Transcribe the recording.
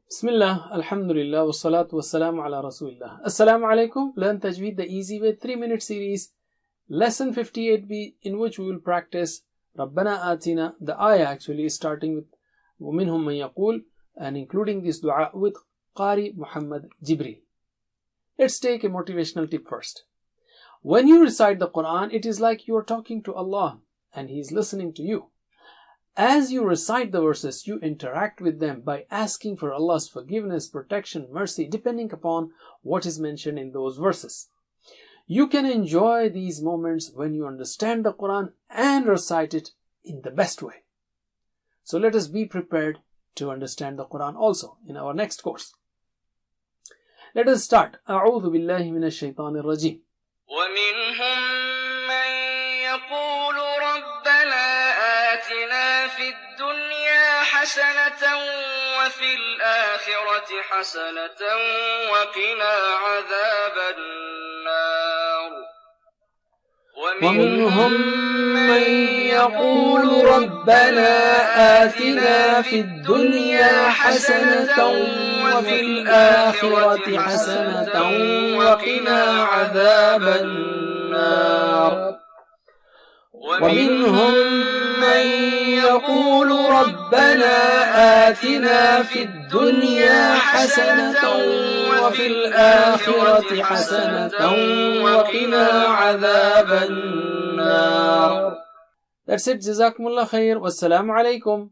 Bismillah, Alhamdulillah, wassalatu wassalamu ala Rasulillah. Assalamu alaikum. Learn Tajweed the easy way 3-minute series. Lesson 58b, in which we will practice Rabbana Atina. The ayah actually is starting with وَمِنْهُمْ مَنْ يَقُولُ and including this dua with Qari Muhammad Jibril. Let's take a motivational tip first. When you recite the Quran, it is like you are talking to Allah and He is listening to you. As you recite the verses, you interact with them by asking for Allah's forgiveness, protection, mercy, depending upon what is mentioned in those verses. You can enjoy these moments when you understand the Quran and recite it in the best way. So let us be prepared to understand the Quran also in our next course. Let us start. أعوذ بالله من الشيطان الرجيم. ومنهم من يقول ربنا آتنا في الدنيا حسنة وفي الآخرة حسنة وقنا عذاب النار. ومنهم من يقول ربنا آتنا في الدنيا حسنة وفي الآخرة حسنة وقنا عذاب النار. ومنهم من يقول ربنا آتنا في الدنيا حسنة وفي الآخرة حسنة وقنا عذاب النار. That's it. Jazakumullah khair. Wassalamu alaikum.